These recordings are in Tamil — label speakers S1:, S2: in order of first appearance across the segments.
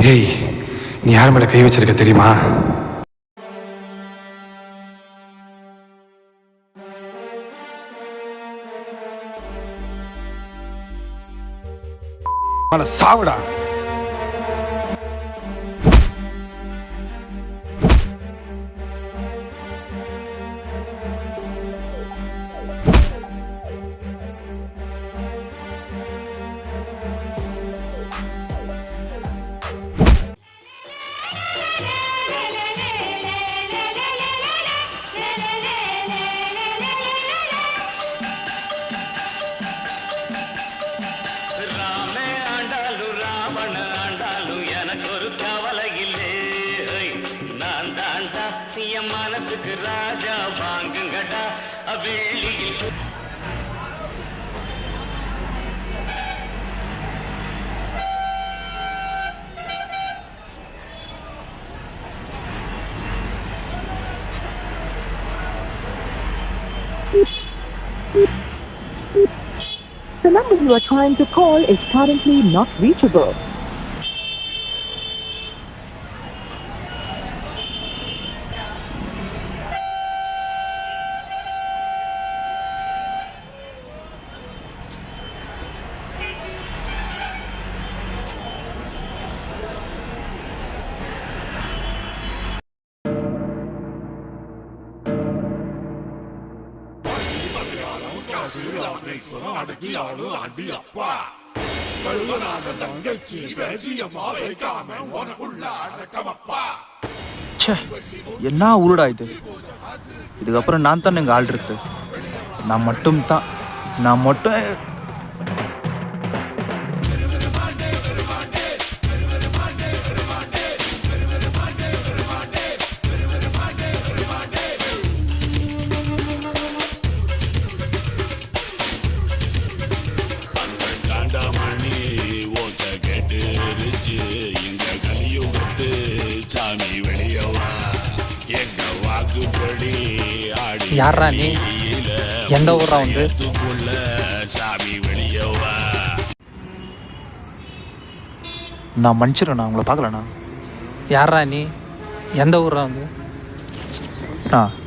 S1: ஏய், நீ யார் மேல கை வச்சிருக்க தெரியுமா? சாவுடா.
S2: மனசுக்கு ராஜா வாங்குங்கடா அவேளியில்.
S3: The number you are trying to call is currently not reachable.
S4: என்ன ஊருடா இது? இதுக்கப்புறம் நான் தானே எங்கள் ஆள் இருக்கு. நான் மட்டும்
S5: யாரா நீ? எந்த ஊரா வந்து?
S4: நான் மன்னிச்சிடண்ணா, உங்களை பார்க்கலண்ணா.
S5: யாரா நீ? எந்த ஊரா வந்து?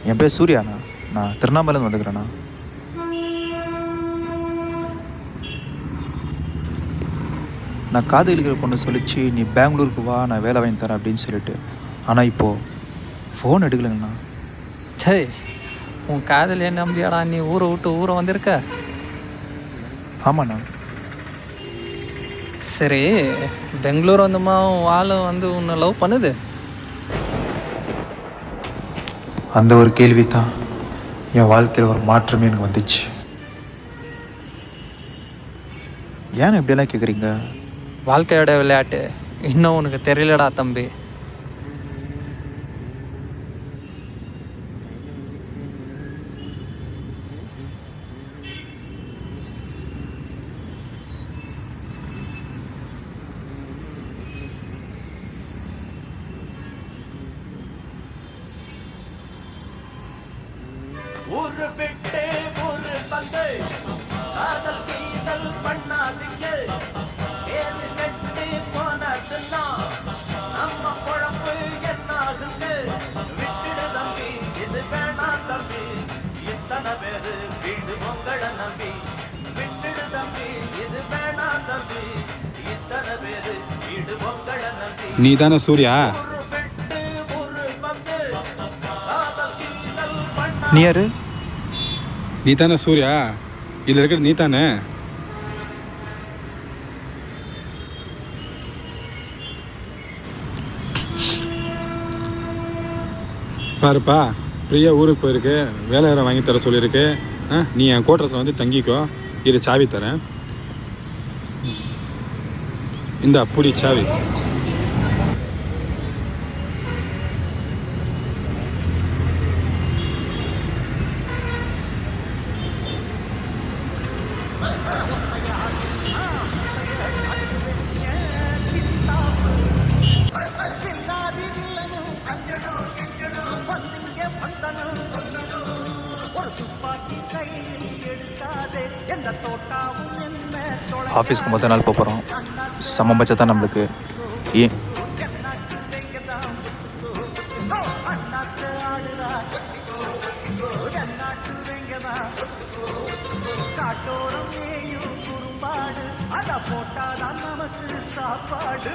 S4: என் பேர் சூர்யாண்ணா. நான் திருவண்ணாமலையிலேருந்து வந்துக்கிறேண்ணா. நான் காதலிக்கிற பொண்ணு சொல்லிச்சு, நீ பெங்களூருக்கு வா, நான் வேலை வாங்கி தரேன் அப்படின்னு சொல்லிட்டு. ஆனால் இப்போது ஃபோன் எடுக்கலைங்கண்ணா.
S5: சரி, உன் காதலியை நம்பியாடா நீ ஊரை விட்டு ஊரை வந்திருக்க?
S4: ஆமாண்ணா.
S5: சரி, பெங்களூர் வந்துமா உன் ஆள் வந்து உன்னை லவ் பண்ணுது?
S4: அந்த ஒரு கேள்வி தான் என் வாழ்க்கையில் ஒரு மாற்றமே எனக்கு வந்துச்சு. ஏன் இப்படியெல்லாம் கேட்குறீங்க?
S5: வாழ்க்கையோட விளையாட்டு இன்னும் உனக்கு தெரியலடா தம்பி.
S2: ஒரு விட்டே ஒரு பந்து காதல் சீதல் பண்ணாதீங்க. ஏழு செட்டு போனதுன்னா நம்ம குழம்பு என்னாகுது? விட்டுடு தம்பி, இது வேணா தம்பி, இத்தனை பேரு வீடு பொங்கட நம்பி. விட்டுடு தம்பி, இது வேணா தம்பி, இத்தனை பேரு வீடு பொங்கட நம்பி.
S1: நீ தானே சூர்யா?
S4: நீ யாரு?
S1: நீ தானே சூர்யா? இதில் இருக்கிறது நீ தானே? பாருப்பா, பிரியா ஊருக்கு போயிருக்கு, வேலை வேறு வாங்கி தர சொல்லியிருக்கு. நீ என் கோட்ரஸில் வந்து தங்கிக்கோ, இரு சாவி தரேன். இந்த புடி சாவி.
S4: ஆஃபீஸ்க்கு மொத்த நாள் போகிறோம். சமம் பட்சம் தான் நம்மளுக்கு.
S2: காட்டோரம் மேயும் குறும்பாடு அத போட்டாதான் நமக்கு சாப்பாடு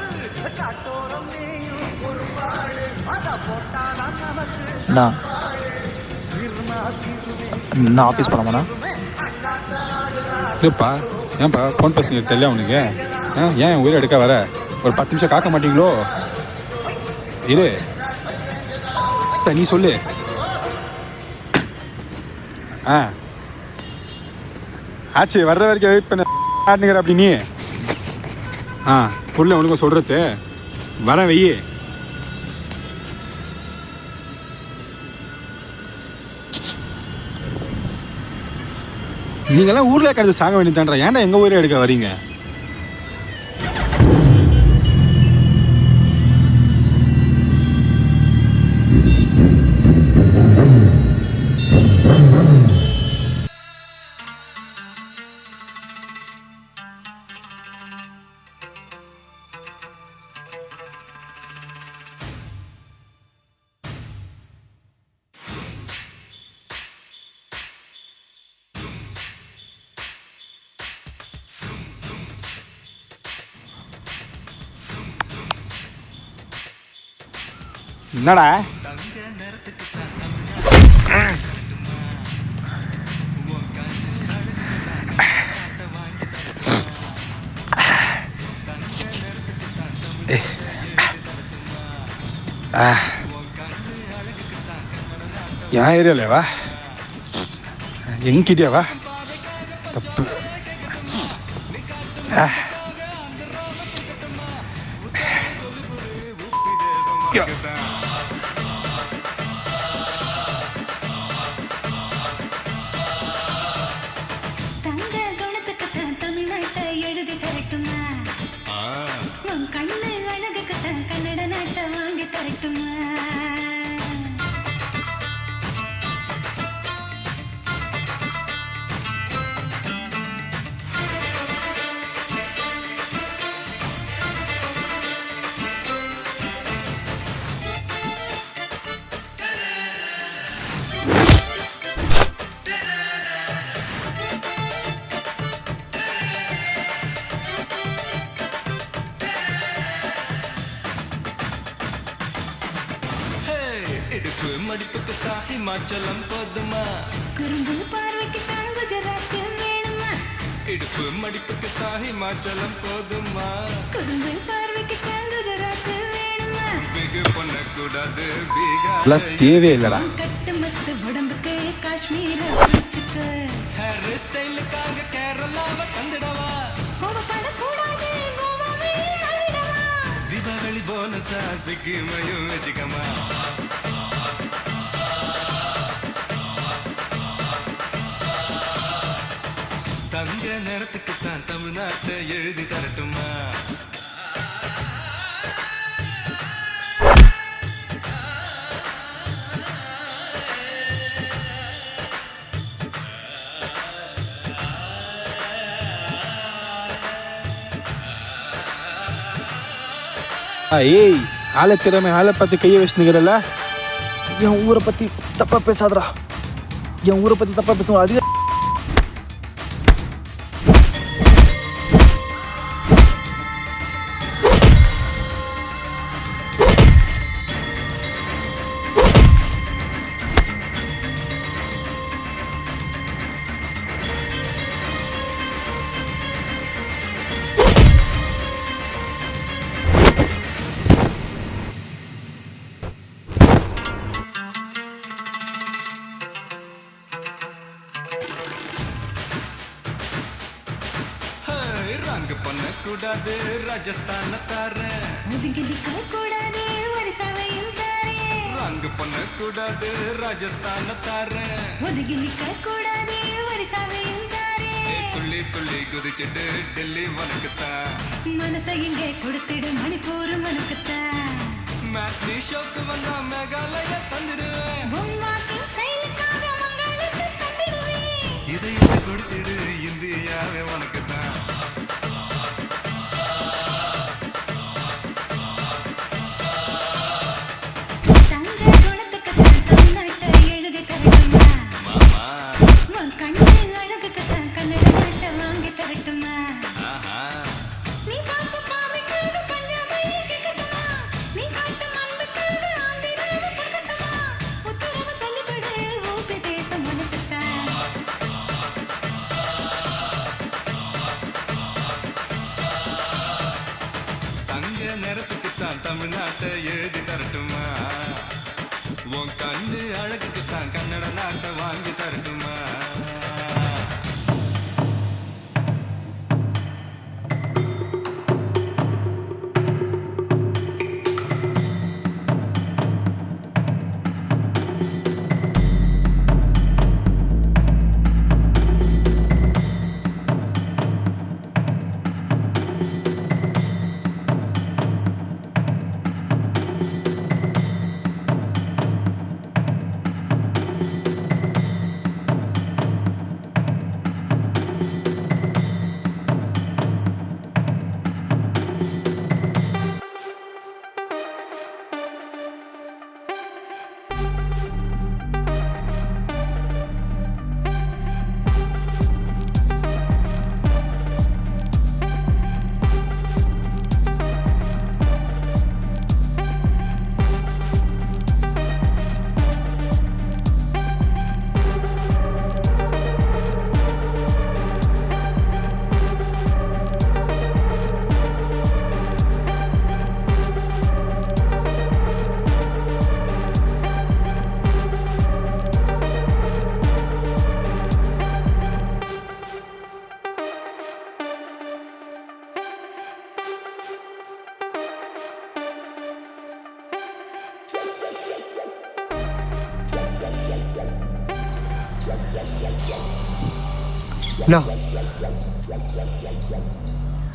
S2: காட்டோரம் மேயும் குறும்பாடு அத போட்டாதான் நமக்கு
S4: அண்ணா
S2: சிறுமா சிறுமே
S4: நான் ஆஃபீஸ் போனோமாண்ணா?
S1: இல்லைப்பா, ஏன்ப்பா ஃபோன் பேசுனீங்க தெரியல உனக்கு? ஏன் உயிரை எடுக்க வர? ஒரு 10 நிமிஷம் காக்க மாட்டீங்களோ? இரு, நீ சொல்லு. ஆச்சு, வர்ற வரைக்கும் வெயிட் பண்ண ஆட்டுங்கிற அப்படி நீ. புள்ள உனக்கு சொல்கிறது வர வெய்யி. நீங்களாம் ஊரில் கிடந்து சாக வேண்டியதான்றா, ஏன்டா எங்கள் ஊரே எடுக்க வரீங்க? என்னடா என் ஏரியாவிலேவா? எங்கிட்டேவா? தப்பு.
S6: தங்க குணத்துக்குத்தான் தமிழ்நாட்டை எழுதி தரட்டுமா? உன் கண்ணு அழகுக்குத்தான் கன்னட நாட்டை வாங்கி தரட்டுமா?
S7: இடுப்பு மடிப்புக்கு தான் ஹிமாச்சலம் போதுமா?
S6: குறும்பு பார்வைக்கு தான் குஜராத் வேணுமா?
S7: இடுப்பு மடிப்புக்கு தான் ஹிமாச்சலம் போதுமா?
S6: குறும்பு பார்வைக்கு தான் குஜராத் வேணுமா?
S7: பிகு பண்ணக்கூடாது
S1: எல்லாம் தேவையே இல்லைடா.
S6: கட்டு மஸ்து உடம்புக்கு காஷ்மீர் வச்சுக்க.
S7: ஹேர் ஸ்டைலுக்காக கேரளாவை தந்துடவா?
S6: கோபப்படக்கூடாது, கோவாவே ஆடிடவா.
S7: தீபாவளி போனஸா சிக்கிமையும் வச்சுக்கமா? தங்க நேரத்துக்கு தான் தமிழ்நாட்டை எழுதி தரட்டுமா?
S1: ஏய், ஆளை திறமை ஆளை பார்த்து கையை வச்சுக்கிறல்ல.
S4: என் ஊரை பற்றி தப்பாக பேசாதடா. என் ஊரை பற்றி தப்பாக பேசுவோம். அதிக
S7: ரங்கு பண்ணக்கூடாது ராஜஸ்தான தாரேன்.
S6: ஒதுங்கி நிற்க கூடாது, ஒரு சவையும் தாரேன்.
S7: ரங்கு பண்ணக்கூடாது ராஜஸ்தான தாரேன்.
S6: ஒதுங்கி நிற்க கூடாது, ஒரு சவையும் தாரேன்.
S7: துள்ளி துள்ளி குதிச்சுட்டு டெல்லி வனக்குத்தான்.
S6: மனசை இங்கே கொடுத்துடு, மணிப்பூர் மனுக்குத்தான்.
S7: மேட்னி ஷோக்கு வந்தா மேகாலய தந்துடுவேன்.
S6: உன் வாக்கிங் ஸ்டைலுக்காக மங்களுக்கு தந்திடுவேன்.
S7: இதை கொடுத்துடு இந்தியாவே உனக்குத்தான்.
S6: தங்க குணத்துக்குத்தான் தமிழ்நாட்டை எழுதி தரட்டுமா?
S7: மாமா
S6: உன் கண்ணு
S7: தமிழ்நாட்டை எழுதி தரட்டுமா உன் கண்ணு அழகுக்கு தான் கன்னட நாட்டை வாங்கி தரட்டுமா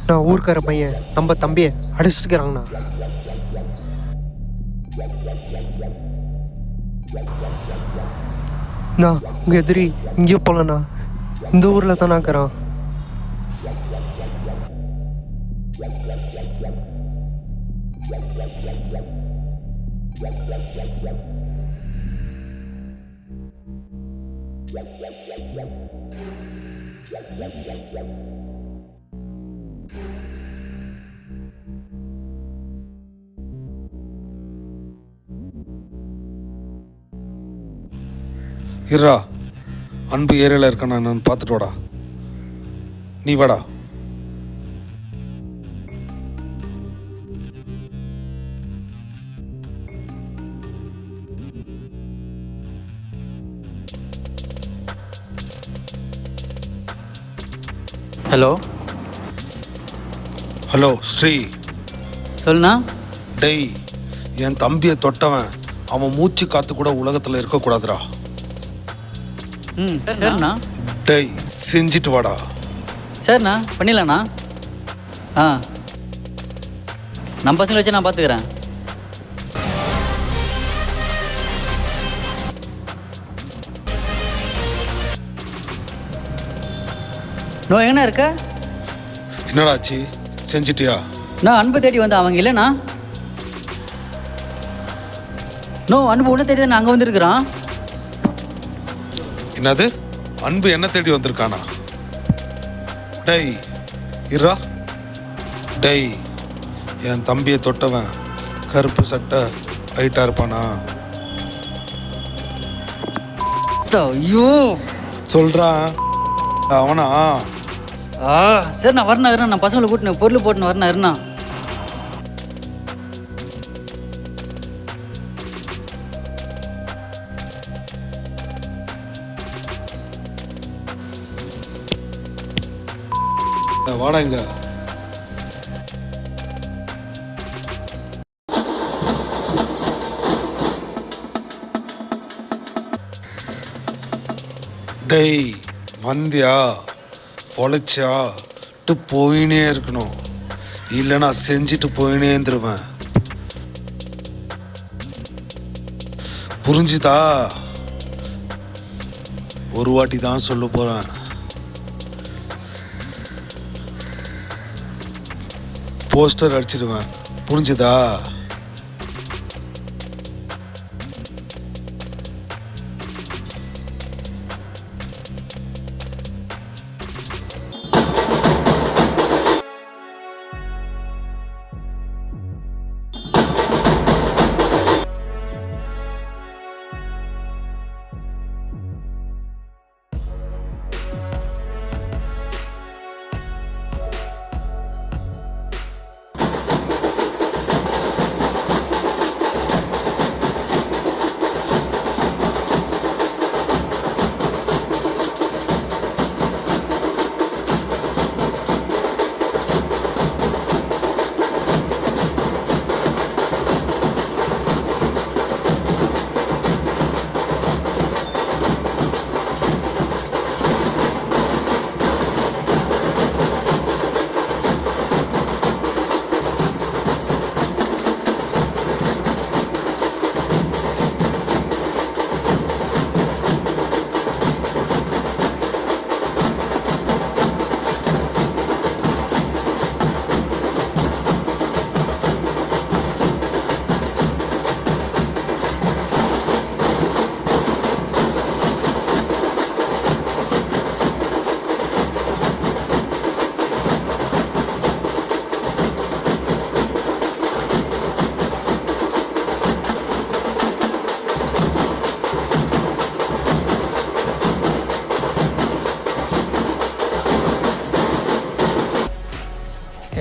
S8: நான் ஊருக்கார பையன் நம்ம தம்பியை அடிச்சிட்டுக்கிறாங்கண்ணா. நான் உங்கள் எதிரி இங்கேயும் போகலண்ணா, இந்த ஊரில் தானே இருக்கிறான்.
S9: இருடா, அன்பு ஏரியாவில் இருக்கானா நான் பார்த்துட்டு வாடா. நீ வாடா.
S10: Hello
S9: hello Sri.
S10: சொல்லுண்ணா.
S9: டேய், என் தம்பியை தொட்டவன் அவன் மூச்சு காத்து கூட உலகத்தில் இருக்கக்கூடாதுடா.
S10: ம் சரிண்ணா.
S9: டேய், செஞ்சிட்டு வாடா.
S10: சரிண்ணா, பண்ணிடலாண்ணா. ஆ, நம்ம பசங்களை வச்சு நான் பார்த்துக்கிறேன். நோ எங்கண்ணா இருக்க?
S9: என்னடாச்சு, செஞ்சிட்டியா?
S10: நான் அன்பு தேடி வந்தேன், அவங்க இல்லைண்ணா. நோ, அன்பு ஒன்று தேடி தான் அங்கே வந்துருக்குறான்.
S9: என்னது, அன்பு என்ன தேடி வந்திருக்கானா? டேய் இருடா. டேய், என் தம்பியை தொட்டவன் கருப்பு சட்டை ஹைட்டா இருப்பானா?
S10: ஐயோ
S9: சொல்றான் அவனா?
S10: சரி, நான் வரணும் இருண்ணா. நான் பசங்களை கூட்டினேன், பொருள் போட்டுன்னு வரணும் இருண்ணா.
S9: வாடா இங்க. டேய் வந்தியா, பொழைச்சா போயினே இருக்கணும், இல்லைன்னா செஞ்சுட்டு போயினே இருந்துருவேன். புரிஞ்சுதா? ஒரு வாட்டி தான் சொல்ல போறேன். போஸ்டர் அடிச்சிடுவேன், புரிஞ்சுதா?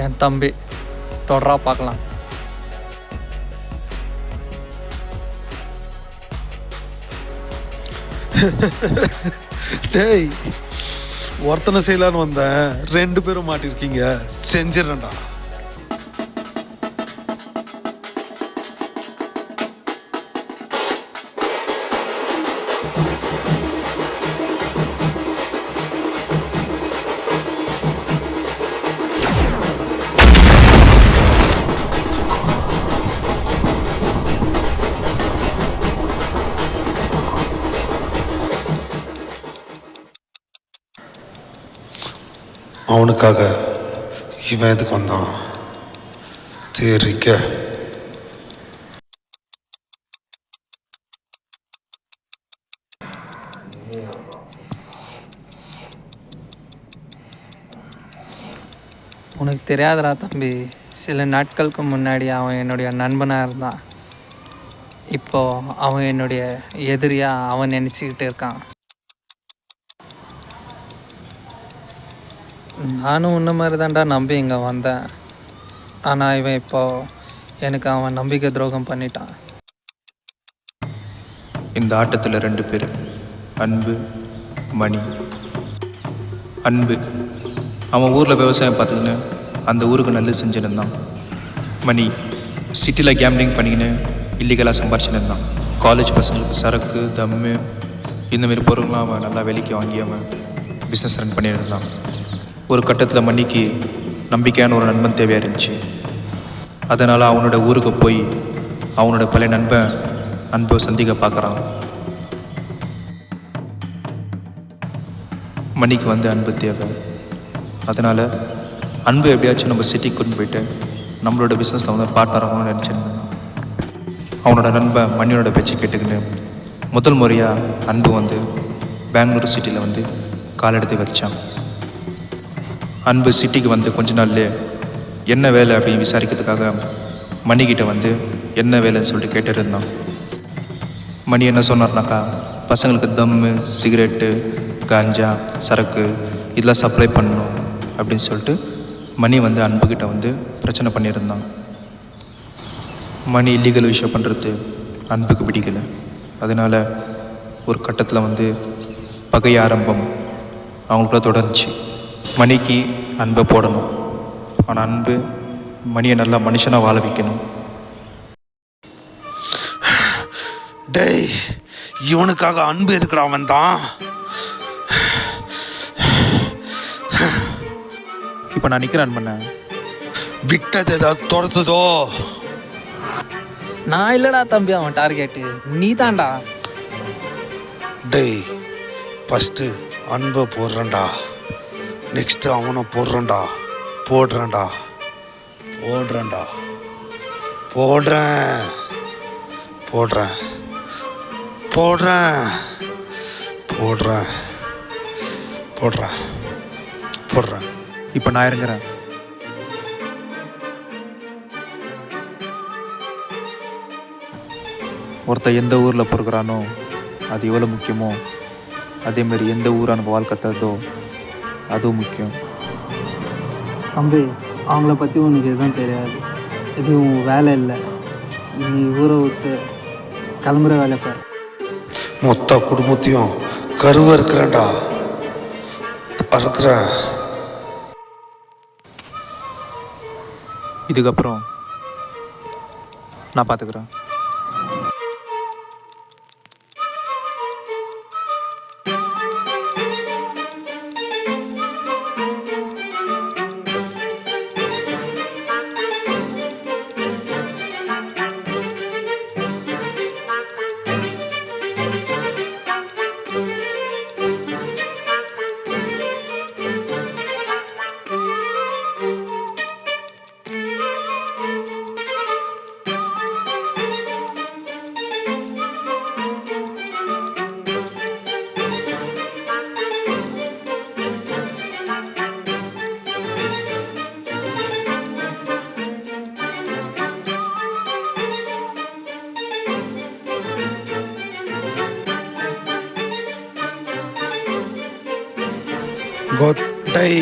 S5: என் தம்பி தொடரா பார்க்கலாம்.
S9: டேய், ஒருத்தனை செய்யலான்னு வந்தேன், 2 பேரும் மாட்டிருக்கீங்க. செஞ்சிடறேன்டா. அவனுக்காக இவன் எதுக்கு வந்தான்? தெரிக்க
S5: உனக்கு தெரியாதடா தம்பி, சில நாட்களுக்கு முன்னாடி அவன் என்னுடைய நண்பனாக இருந்தான். இப்போ அவன் என்னுடைய எதிரியாக அவன் நினச்சிக்கிட்டு இருக்கான். நானும் உன்ன மாதிரி தான்டா நம்பி இங்கே வந்தேன். ஆனால் இவன் இப்போ எனக்கு அவன் நம்பிக்கை துரோகம் பண்ணிட்டான்.
S4: இந்த ஆட்டத்தில் 2 பேர், அன்பு, மணி. அன்பு அவன் ஊரில் விவசாயம் பார்த்துக்கின்னு அந்த ஊருக்கு நல்லது செஞ்சுருந்தான். மணி சிட்டியில் கேம்லிங் பண்ணிக்கின்னு இல்லீகலாக சம்பாரிச்சுன்னு இருந்தான். காலேஜ் பசங்களுக்கு சரக்கு, தம்மு இந்தமாரி பொருள்லாம் அவன் நல்லா விலைக்கு வாங்கி அவன் பிஸ்னஸ் ரன் பண்ணிட்டு இருந்தான். ஒரு கட்டத்தில் மணிக்கு நம்பிக்கையான ஒரு நண்பன் தேவையாக இருந்துச்சு. அதனால் அவனோட ஊருக்கு போய் அவனோட பழைய நண்பன் அன்பை சந்திக்க பார்க்குறான். மணிக்கு அன்பு தேவை. அதனால் அன்பு எப்படியாச்சும் நம்ம சிட்டிக்கு கொண்டு போயிட்டு நம்மளோட பிஸ்னஸில் பார்ட்னர் ஆகணும்னு நினச்சிருந்தான். அவனோட நண்பன் மணியோட பேச்சு கேட்டுக்கின்னு முதல் முறையாக அன்பு பெங்களூர் சிட்டியில் கால் எடுத்து வச்சான். அன்பு சிட்டிக்கு கொஞ்ச நாள்லேயே என்ன வேலை அப்படின்னு விசாரிக்கிறதுக்காக மணிக்கிட்ட என்ன வேலைன்னு சொல்லிட்டு கேட்டுட்டு இருந்தான். மணி என்ன சொன்னார்னாக்கா, பசங்களுக்கு தம்மு, சிகரெட்டு, காஞ்சா, சரக்கு இதெல்லாம் சப்ளை பண்ணணும் அப்படின்னு சொல்லிட்டு மணி அன்புக்கிட்ட பிரச்சனை பண்ணியிருந்தான். மணி இல்லீகல் விஷயம் பண்ணுறது அன்புக்கு பிடிக்கலை. அதனால் ஒரு கட்டத்தில் பகை ஆரம்பம் அவங்களுக்குள்ள தொடர்ந்துச்சு. மணிக்கு அன்பை போடணும், ஆனால் அன்பு மணியை நல்லா மனுஷனாக வாழ வைக்கணும்.
S9: டேய், இவனுக்காக அன்பு எதுக்குடா வந்தான்?
S4: இப்போ நான் நிற்கிறேன் பண்ண
S9: விட்டது ஏதாவது துரத்துதோ?
S5: நான் இல்லைடா தம்பி அவன் டார்கெட்டு, நீ தான்டா.
S9: டேய், ஃபஸ்ட்டு அன்பை போடுறேன்டா, நெக்ஸ்ட்டு அவனை போடுறேன்டா. போடுறேன்
S4: இப்போ நான் இறங்குறேன். ஒருத்தன் எந்த ஊரில் பிறகுறானோ அது எவ்வளோ முக்கியமோ, அதேமாரி எந்த ஊர் எனக்கு வாழ்க்கை தருதோ அதுவும் முக்கியம்.
S5: தம்பி, அவங்கள பற்றி உனக்கு எதுவும் தெரியாது. எதுவும் வேலை இல்லை. நீ ஊரை விட்டு கிளம்புற வேலை பாரு.
S9: மொத்த குடும்பத்தையும் கருவ இருக்கிறேன்டா, அறுக்கிறேன்.
S4: இதுக்கப்புறம் நான் பார்த்துக்கிறேன்.
S9: Good day.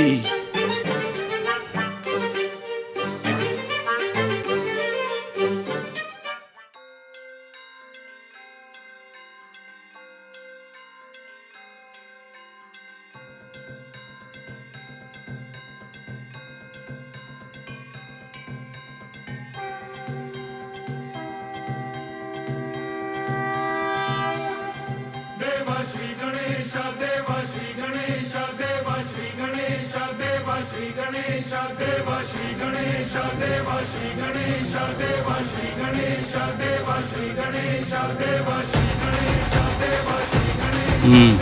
S10: ம்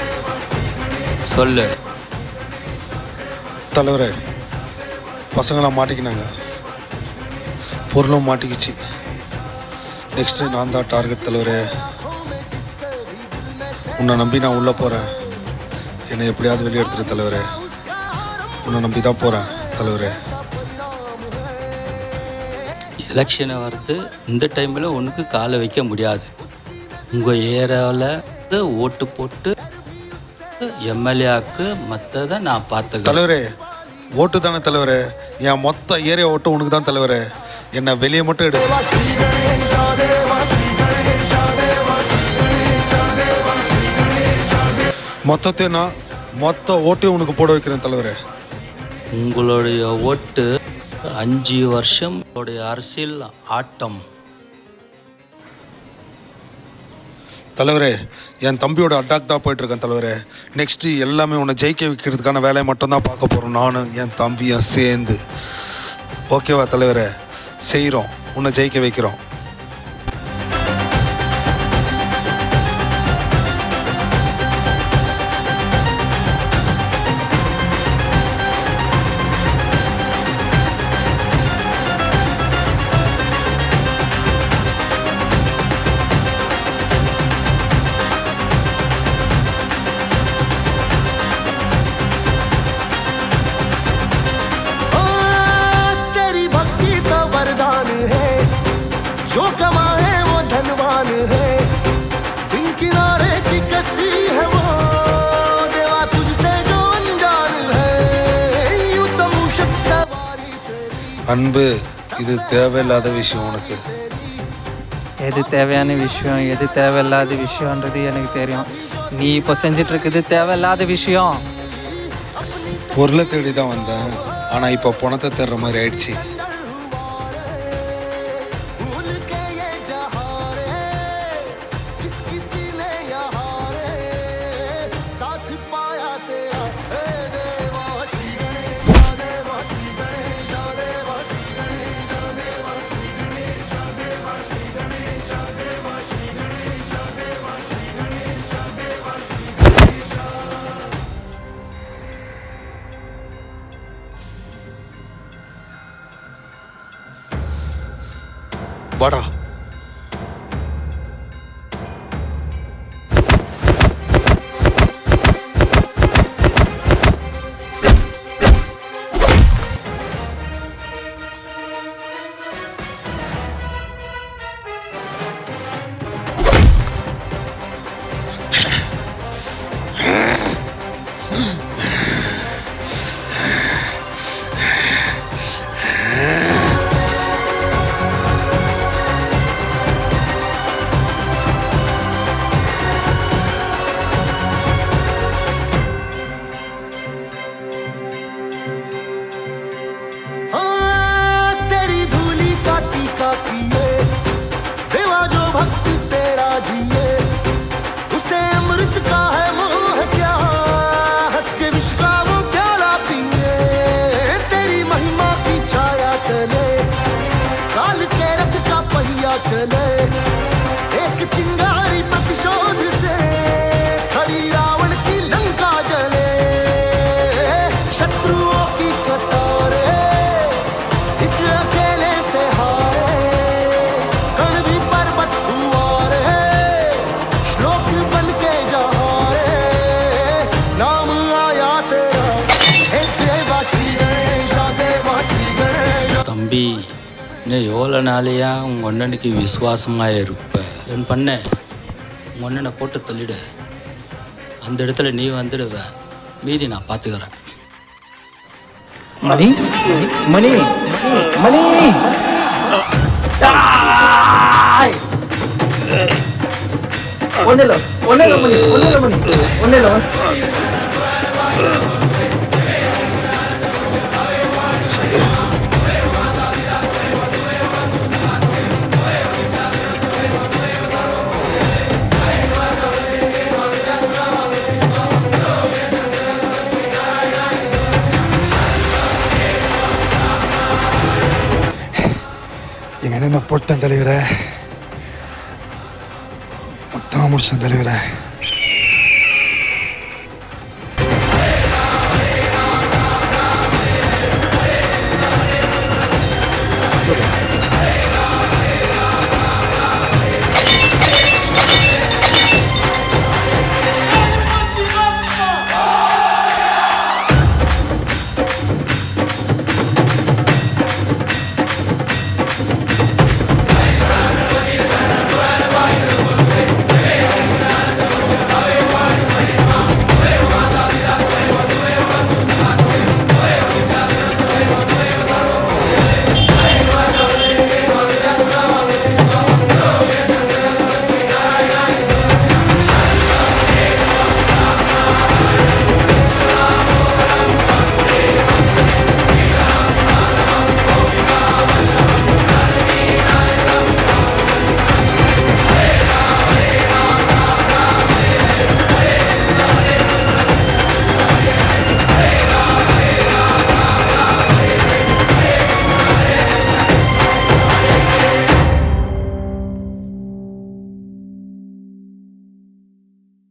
S10: சொல்லு.
S9: தலைவரே, பசங்களாம் மாட்டிக்கினாங்க, பொருளும் மாட்டிக்கிச்சு. நெக்ஸ்ட்டு நான் தான் டார்கெட் தலைவரே. உன்னை நம்பி நான் உள்ளே போகிறேன். என்னை எப்படியாவது வெளியே எடுத்துரு தலைவரே. உன்னை நம்பி தான் போகிறேன் தலைவரே.
S10: எலெக்ஷனை வருது, இந்த டைமில் ஒன்றுக்கு காலை வைக்க முடியாது. உங்கள் ஏரியாவில் ஓட்டு போட்டு எம்எல்ஏக்கு மற்றதை நான் பார்த்துக்கிறேன்
S9: தலைவரே. ஓட்டு தானே தலைவரே, என் மொத்த ஏரியா ஓட்டு உனக்கு தான் தலைவரே. என்னை வெளியே மட்டும் எடு. மொத்தத்தையும் நான் மொத்த ஓட்டையும் உனக்கு போட வைக்கிறேன் தலைவரே.
S10: உங்களுடைய ஓட்டு 5 வருஷம் அரசியல் ஆட்டம்.
S9: தலைவரே, என் தம்பியோட அட்டாக் தான் போயிட்டுருக்கேன் தலைவரே. நெக்ஸ்ட்டு எல்லாமே உன்னை ஜெயிக்க வைக்கிறதுக்கான வேலையை மட்டும்தான் பார்க்க போகிறோம், நானும் என் தம்பியும் சேர்ந்து. ஓகேவா தலைவரே? செய்கிறோம், உன்னை ஜெயிக்க வைக்கிறோம். அன்பு, இது தேவையில்லாத விஷயம் உனக்கு.
S5: எது தேவையான விஷயம் எது தேவையில்லாத விஷயன்றது எனக்கு தெரியும். நீ இப்போ செஞ்சிட்டு இருக்குது தேவையில்லாத விஷயம்.
S9: பொருளை தேடி தான் வந்தேன், ஆனால் இப்போ பணத்தை தேடுற மாதிரி ஆயிடுச்சு. வாடா. चले एक चिंगारी प्रतिशोध से खड़ी रावण की लंका जले शत्रुओं की कतारें एक अकेले से हारे कण भी पर्वत हुआ रे श्लोक बन के जहारे नाम आया तेरा हे देवा श्री गणेश देवा श्री गणेश
S10: தம்பி இன்னும் எவ்வளோ நாளையா உங்கள் அண்ணனுக்கு விசுவாசமாக இருப்ப என்ன பண்ண உங்கள் அண்ணனை போட்டு தள்ளிடு அந்த இடத்துல நீ வந்துடுவ மீதி நான் பார்த்துக்கிறேன்
S5: மணி மணி மணி ஒன்னில ஒன்னில மணி ஒன்னில மணி ஒன்னில
S1: எங்கள் அண்ணனை போட்டேன் தலைவரை, மொத்தமாக முடிச்சேன் தலைவரை.